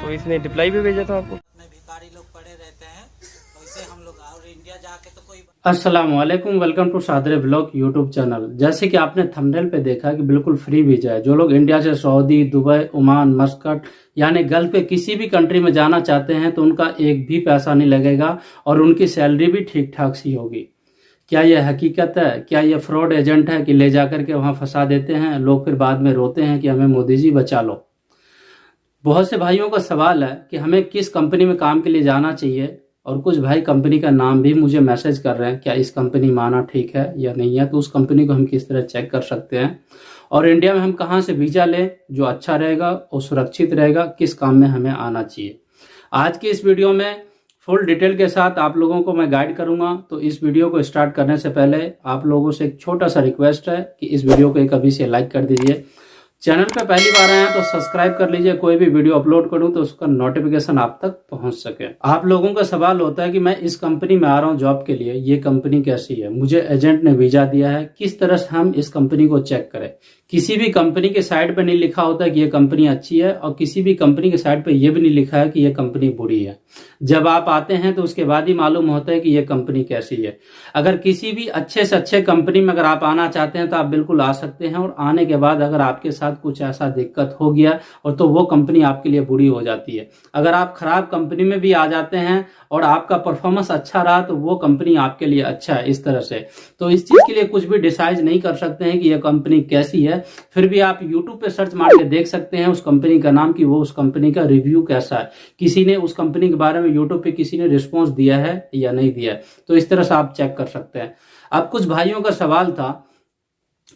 तो इसने रिप्लाई भी भेजा था आपको। में भिखारी लोग पड़े रहते हैं, वैसे हम लोग और इंडिया जाके तो कोई। अस्सलाम वालेकुम, वेलकम टू सादरे ब्लॉग यूट्यूब चैनल। जैसे कि आपने थंबनेल पे देखा कि बिल्कुल फ्री वीजा है। जो लोग इंडिया से सऊदी, दुबई, ओमान, मस्कट यानी गल्फ के किसी भी कंट्री में जाना चाहते हैं तो उनका एक भी पैसा नहीं लगेगा और उनकी सैलरी भी ठीक ठाक सी होगी। क्या यह हकीकत है? क्या यह फ्रॉड एजेंट है कि ले जाकर के वहां फंसा देते हैं लोग, फिर बाद में रोते हैं कि हमें मोदी जी बचा लो। बहुत से भाइयों का सवाल है कि हमें किस कंपनी में काम के लिए जाना चाहिए, और कुछ भाई कंपनी का नाम भी मुझे मैसेज कर रहे हैं क्या इस कंपनी में आना ठीक है या नहीं है, तो उस कंपनी को हम किस तरह चेक कर सकते हैं, और इंडिया में हम कहाँ से वीजा लें जो अच्छा रहेगा और सुरक्षित रहेगा, किस काम में हमें आना चाहिए। आज की इस वीडियो में फुल डिटेल के साथ आप लोगों को मैं गाइड करूंगा। तो इस वीडियो को स्टार्ट करने से पहले आप लोगों से एक छोटा सा रिक्वेस्ट है कि इस वीडियो को एक अभी से लाइक कर दीजिए। चैनल पे पहली बार आए हैं तो सब्सक्राइब कर लीजिए, कोई भी वीडियो अपलोड करूं तो उसका नोटिफिकेशन आप तक पहुंच सके। आप लोगों का सवाल होता है कि मैं इस कंपनी में आ रहा हूं जॉब के लिए, ये कंपनी कैसी है, मुझे एजेंट ने वीजा दिया है, किस तरह से हम इस कंपनी को चेक करें। किसी भी कंपनी के साइट पे नहीं लिखा होता कि ये कंपनी अच्छी है, और किसी भी कंपनी के साइट पे ये भी नहीं लिखा है कि ये कंपनी बुरी है। जब आप आते हैं तो उसके बाद ही मालूम होता है कि ये कंपनी कैसी है। अगर किसी भी अच्छे से अच्छे कंपनी में अगर आप आना चाहते हैं तो आप बिल्कुल आ सकते हैं, और आने के बाद अगर आपके साथ कुछ ऐसा दिक्कत हो गया और तो वो कंपनी आपके लिए बुरी हो जाती है। अगर आप खराब कंपनी में भी आ जाते हैं और आपका परफॉर्मेंस अच्छा रहा तो वो कंपनी आपके लिए अच्छा है। इस तरह से तो इस चीज के लिए कुछ भी डिसाइड नहीं कर सकते हैं कि यह कंपनी कैसी है। फिर भी आप यूट्यूब पे सर्च मार के देख सकते हैं उस कंपनी का नाम, कि वो उस कंपनी का रिव्यू कैसा है, किसी ने उस कंपनी के बारे में यूट्यूब पे किसी ने रिस्पॉन्स दिया है या नहीं दिया है। तो इस तरह से आप चेक कर सकते हैं। अब कुछ भाइयों का सवाल था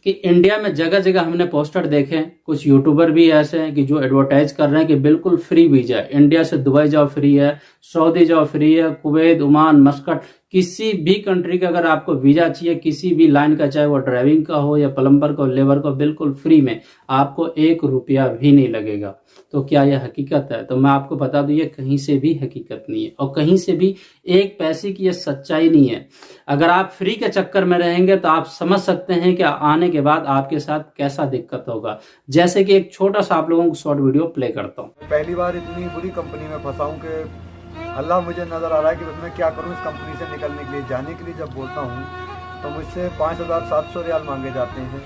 कि इंडिया में जगह जगह हमने पोस्टर देखे, कुछ यूट्यूबर भी ऐसे हैं कि जो एडवर्टाइज कर रहे हैं कि बिल्कुल फ्री वीजा है, इंडिया से दुबई जाओ फ्री है, सऊदी जाओ फ्री है, कुवैत, ओमान, मस्कट, किसी भी कंट्री का अगर आपको वीजा चाहिए किसी भी लाइन का, चाहे वो ड्राइविंग का हो या प्लम्बर का, लेबर का, बिल्कुल फ्री में, आपको 1 रुपया भी नहीं लगेगा। तो क्या यह हकीकत है? तो मैं आपको बता दूं ये कहीं से भी हकीकत नहीं है, और कहीं से भी एक पैसे की ये सच्चाई नहीं है। अगर आप फ्री के चक्कर में रहेंगे तो आप समझ सकते हैं कि आने के बाद आपके साथ कैसा दिक्कत होगा। जैसे कि एक छोटा सा आप लोगों को शॉर्ट वीडियो प्ले करता हूँ। पहली बार इतनी बुरी कंपनी में फंसा हूँ कि अल्लाह मुझे नजर आ रहा है कि मैं क्या करूँ इस कंपनी से निकलने के लिए। जाने के लिए जब बोलता हूँ तो मुझसे 5,700 रियाल मांगे जाते हैं।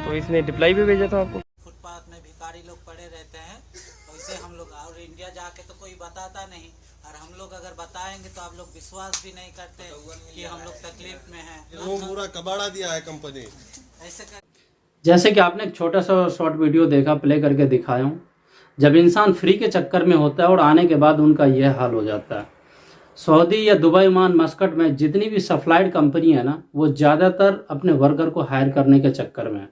तो इसने रिप्लाई भी भेजा था आपको। फुटपाथ में भिखारी लोग पड़े रहते हैं, वैसे हम लोग और इंडिया जाके तो कोई बताता नहीं, और हम लोग अगर बताएंगे तो आप लोग विश्वास भी नहीं करते कि हम लोग तकलीफ में हैं। वो पूरा कबाड़ा दिया है कंपनी ऐसे कर। जैसे कि आपने एक छोटा सा शॉर्ट वीडियो देखा, प्ले करके दिखाया हूँ। जब इंसान फ्री के चक्कर में होता है और आने के बाद उनका यह हाल हो जाता है। सऊदी या दुबई, ओमान, मस्कट में जितनी भी सप्लाइड कंपनी है ना, वो ज़्यादातर अपने वर्कर को हायर करने के चक्कर में है,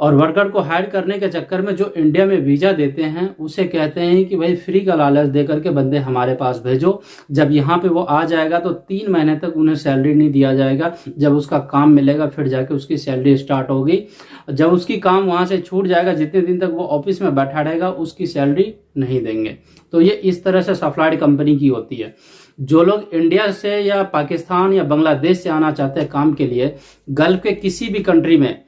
और वर्कर को हायर करने के चक्कर में जो इंडिया में वीजा देते हैं उसे कहते हैं कि भाई फ्री का लालच दे करके बंदे हमारे पास भेजो। जब यहाँ पे वो आ जाएगा तो 3 महीने तक उन्हें सैलरी नहीं दिया जाएगा। जब उसका काम मिलेगा फिर जाके उसकी सैलरी स्टार्ट होगी। जब उसकी काम वहां से छूट जाएगा, जितने दिन तक वो ऑफिस में बैठा रहेगा उसकी सैलरी नहीं देंगे। तो ये इस तरह से सप्लाइड कंपनी की होती है। जो लोग इंडिया से या पाकिस्तान या बांग्लादेश से आना चाहते हैं काम के लिए, गल्फ के किसी भी कंट्री में,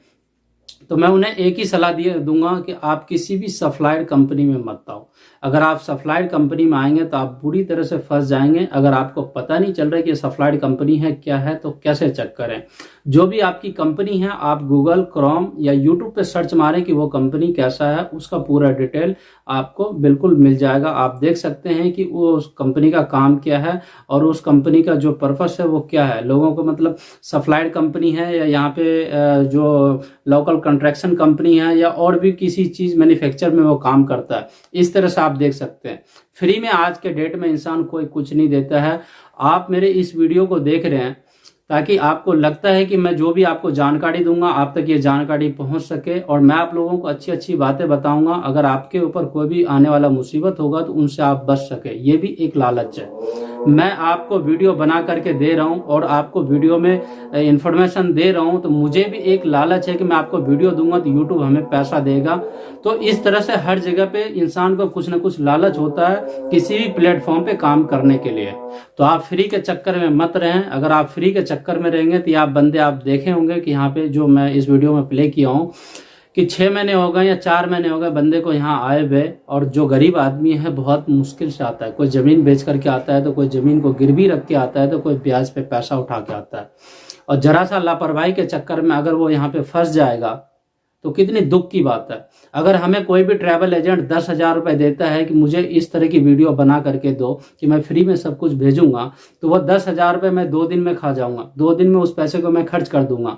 तो मैं उन्हें एक ही सलाह दूंगा कि आप किसी भी सप्लाइड कंपनी में मत आओ। अगर आप सप्लाइड कंपनी में आएंगे तो आप बुरी तरह से फंस जाएंगे। अगर आपको पता नहीं चल रहा है कि सप्लाइड कंपनी है क्या है तो कैसे चेक करें। जो भी आपकी कंपनी है आप गूगल, क्रोम या यूट्यूब पे सर्च मारें कि वो कंपनी कैसा है, उसका पूरा डिटेल आपको बिल्कुल मिल जाएगा। आप देख सकते हैं कि वो उस कंपनी का काम क्या है और उस कंपनी का जो पर्पस है वो क्या है। लोगों को मतलब सप्लाइड कंपनी है या यहाँ पे जो लोकल कंट्रैक्शन कंपनी है या और भी किसी चीज मैन्युफैक्चर में वो काम करता है, इस तरह से आप देख सकते हैं। फ्री में आज के डेट में इंसान कोई कुछ नहीं देता है। आप मेरे इस वीडियो को देख रहे हैं ताकि आपको लगता है कि मैं जो भी आपको जानकारी दूंगा आप तक ये जानकारी पहुंच सके, और मैं आप लोगों को अच्छी अच्छी बातें बताऊंगा। अगर आपके ऊपर कोई भी आने वाला मुसीबत होगा तो उनसे आप बच सके। ये भी एक लालच है। मैं आपको वीडियो बना करके दे रहा हूं और आपको वीडियो में इंफॉर्मेशन दे रहा हूं, तो मुझे भी एक लालच है कि मैं आपको वीडियो दूंगा तो यूट्यूब हमें पैसा देगा। तो इस तरह से हर जगह पे इंसान को कुछ ना कुछ लालच होता है किसी भी प्लेटफॉर्म पे काम करने के लिए। तो आप फ्री के चक्कर में मत रहें। अगर आप फ्री के चक्कर में रहेंगे तो आप बंदे आप देखे होंगे कि यहाँ पे जो मैं इस वीडियो में प्ले किया हूँ कि 6 महीने हो गए या 4 महीने हो गए बंदे को यहाँ आए हुए, और जो गरीब आदमी है बहुत मुश्किल से आता है। कोई ज़मीन बेच करके आता है, तो कोई ज़मीन को गिरवी रख के आता है, तो कोई ब्याज पे पैसा उठा के आता है। और जरा सा लापरवाही के चक्कर में अगर वो यहाँ पे फंस जाएगा तो कितनी दुख की बात है। अगर हमें कोई भी ट्रैवल एजेंट 10,000 रुपये देता है कि मुझे इस तरह की वीडियो बना करके दो कि मैं फ्री में सब कुछ भेजूंगा, तो वह 10,000 रुपये मैं 2 दिन में खा जाऊंगा, 2 दिन में उस पैसे को मैं खर्च कर दूंगा।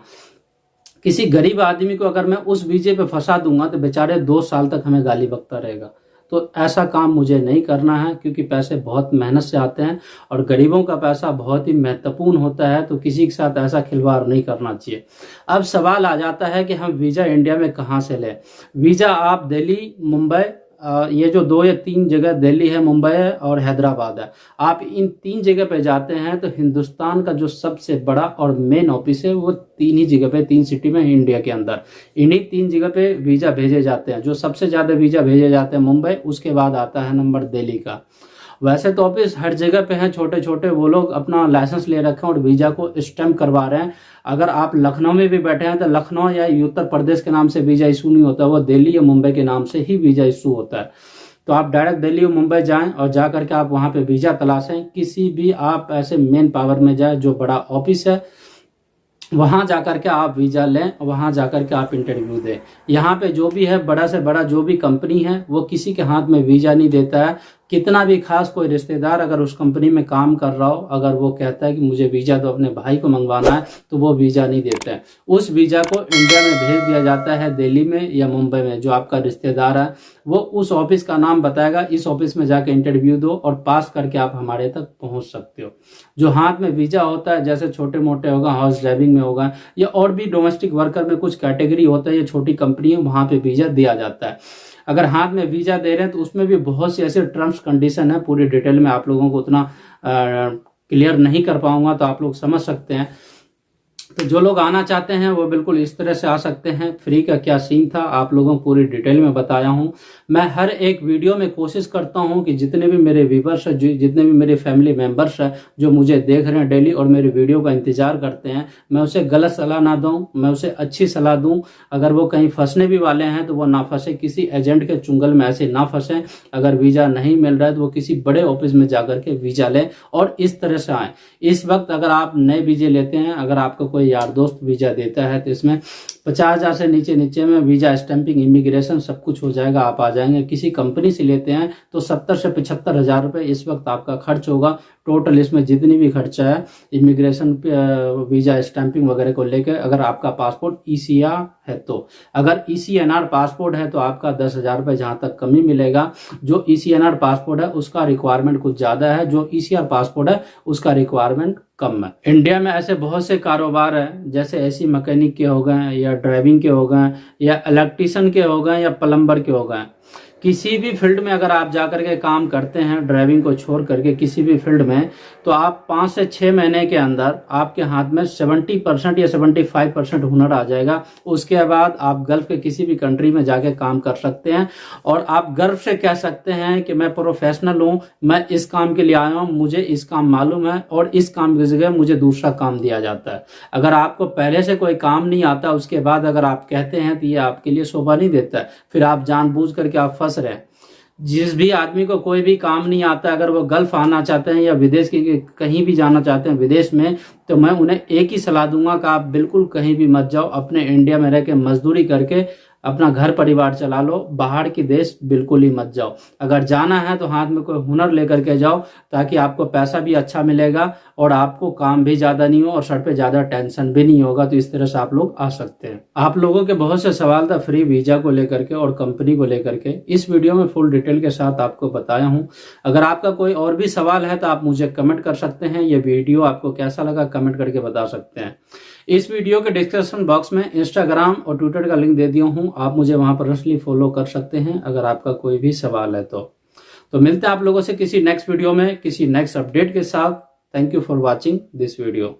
किसी गरीब आदमी को अगर मैं उस वीजे पे फंसा दूंगा तो बेचारे 2 साल तक हमें गाली बकता रहेगा। तो ऐसा काम मुझे नहीं करना है, क्योंकि पैसे बहुत मेहनत से आते हैं और गरीबों का पैसा बहुत ही महत्वपूर्ण होता है, तो किसी के साथ ऐसा खिलवाड़ नहीं करना चाहिए। अब सवाल आ जाता है कि हम वीज़ा इंडिया में कहाँ से लें। वीज़ा आप दिल्ली, मुंबई, ये जो 2 या 3 जगह दिल्ली है, मुंबई है और हैदराबाद है, आप इन 3 जगह पे जाते हैं तो हिंदुस्तान का जो सबसे बड़ा और मेन ऑफिस है वो 3 ही जगह पे, 3 सिटी में इंडिया के अंदर, इन्हीं 3 जगह पे वीज़ा भेजे जाते हैं। जो सबसे ज़्यादा वीज़ा भेजे जाते हैं मुंबई, उसके बाद आता है नंबर दिल्ली का। वैसे तो ऑफिस हर जगह पे हैं छोटे छोटे, वो लोग अपना लाइसेंस ले रखे हैं और वीज़ा को स्टैम्प करवा रहे हैं। अगर आप लखनऊ में भी बैठे हैं तो लखनऊ या उत्तर प्रदेश के नाम से वीज़ा इशू नहीं होता, वो दिल्ली या मुंबई के नाम से ही वीज़ा इशू होता है। तो आप डायरेक्ट दिल्ली और मुंबई जाएं और जा करके आप वहाँ पे वीज़ा तलाशें। किसी भी आप ऐसे मेन पावर में जाए जो बड़ा ऑफिस है, वहाँ जाकर के आप वीज़ा लें, वहाँ जाकर के आप इंटरव्यू दें। यहाँ पे जो भी है, बड़ा से बड़ा जो भी कंपनी है, वो किसी के हाथ में वीज़ा नहीं देता है। कितना भी खास कोई रिश्तेदार अगर उस कंपनी में काम कर रहा हो, अगर वो कहता है कि मुझे वीज़ा तो अपने भाई को मंगवाना है, तो वो वीज़ा नहीं देते हैं। उस वीज़ा को इंडिया में भेज दिया जाता है, दिल्ली में या मुंबई में। जो आपका रिश्तेदार है वो उस ऑफिस का नाम बताएगा, इस ऑफिस में जाके इंटरव्यू दो और पास करके आप हमारे तक पहुंच सकते हो। जो हाथ में वीज़ा होता है, जैसे छोटे मोटे होगा, हाउस ड्राइविंग में होगा, या और भी डोमेस्टिक वर्कर में कुछ कैटेगरी होता है, या छोटी कंपनी है, वहाँ पे वीज़ा दिया जाता है। अगर हाथ में वीज़ा दे रहे हैं तो उसमें भी बहुत सी ऐसे टर्म्स कंडीशन है, पूरी डिटेल में आप लोगों को उतना क्लियर नहीं कर पाऊंगा, तो आप लोग समझ सकते हैं। तो जो लोग आना चाहते हैं वो बिल्कुल इस तरह से आ सकते हैं। फ्री का क्या सीन था आप लोगों को पूरी डिटेल में बताया हूं। मैं हर एक वीडियो में कोशिश करता हूं कि जितने भी मेरे व्यूवर्स हैं, जितने भी मेरे फैमिली मेंबर्स हैं जो मुझे देख रहे हैं डेली और मेरे वीडियो का इंतजार करते हैं, मैं उसे गलत सलाह ना दूं, मैं उसे अच्छी सलाह दूं। अगर वो कहीं फंसने भी वाले हैं तो वो ना फंसे, किसी एजेंट के चुंगल में ऐसे ना फंसे। अगर वीज़ा नहीं मिल रहा है तो वो किसी बड़े ऑफिस में जाकर के वीज़ा लें और इस तरह से आए। इस वक्त अगर आप नए वीज़े लेते हैं, अगर आपको कोई यार दोस्त वीज़ा देता है, तो इसमें 50,000 से नीचे में वीज़ा स्टैंपिंग, इमिग्रेशन सब कुछ हो जाएगा, आप आ जाएंगे। किसी कंपनी से लेते हैं तो 70 से 75,000 रुपये इस वक्त आपका खर्च होगा टोटल। इसमें जितनी भी खर्चा है इमिग्रेशन, वीज़ा स्टैंपिंग वगैरह को लेकर, अगर आपका पासपोर्ट ECR है तो, अगर ECNR पासपोर्ट है तो आपका 10,000 रुपये जहाँ तक कमी मिलेगा। जो ECNR पासपोर्ट है उसका रिक्वायरमेंट कुछ ज़्यादा है, जो ECR पासपोर्ट है उसका रिक्वायरमेंट कम है। इंडिया में ऐसे बहुत से कारोबार हैं, जैसे AC मैकेनिक के हो गए, या ड्राइविंग के हो गए, या इलेक्ट्रीशियन के हो गए, या प्लम्बर के हो गए। किसी भी फील्ड में अगर आप जाकर के काम करते हैं, ड्राइविंग को छोड़ करके किसी भी फील्ड में, तो आप 5 से 6 महीने के अंदर आपके हाथ में 70% या 75% हुनर आ जाएगा। उसके बाद आप गल्फ के किसी भी कंट्री में जाके काम कर सकते हैं और आप गर्व से कह सकते हैं कि मैं प्रोफेशनल हूँ, मैं इस काम के लिए आया हूँ, मुझे इस काम मालूम है और इस काम की जगह मुझे दूसरा काम दिया जाता है। अगर आपको पहले से कोई काम नहीं आता, उसके बाद अगर आप कहते हैं तो ये आपके लिए शोभा नहीं देता है। फिर आप जानबूझ करके आप फंस रहे हैं। जिस भी आदमी को कोई भी काम नहीं आता, अगर वो गल्फ आना चाहते हैं या विदेश की कहीं भी जाना चाहते हैं विदेश में, तो मैं उन्हें एक ही सलाह दूंगा कि आप बिल्कुल कहीं भी मत जाओ। अपने इंडिया में रह के मजदूरी करके अपना घर परिवार चला लो, बाहर की देश बिल्कुल ही मत जाओ। अगर जाना है तो हाथ में कोई हुनर लेकर के जाओ, ताकि आपको पैसा भी अच्छा मिलेगा और आपको काम भी ज़्यादा नहीं हो और सर पे ज़्यादा टेंशन भी नहीं होगा। तो इस तरह से आप लोग आ सकते हैं। आप लोगों के बहुत से सवाल था फ्री वीज़ा को लेकर के और कंपनी को लेकर के, इस वीडियो में फुल डिटेल के साथ आपको बताया हूँ। अगर आपका कोई और भी सवाल है तो आप मुझे कमेंट कर सकते हैं। ये वीडियो आपको कैसा लगा कमेंट करके बता सकते हैं। इस वीडियो के डिस्क्रिप्शन बॉक्स में इंस्टाग्राम और ट्विटर का लिंक दे दिया हूँ, आप मुझे वहां पर पर्सनली फॉलो कर सकते हैं अगर आपका कोई भी सवाल है तो मिलते हैं आप लोगों से किसी नेक्स्ट वीडियो में किसी नेक्स्ट अपडेट के साथ। Thank you for watching this video.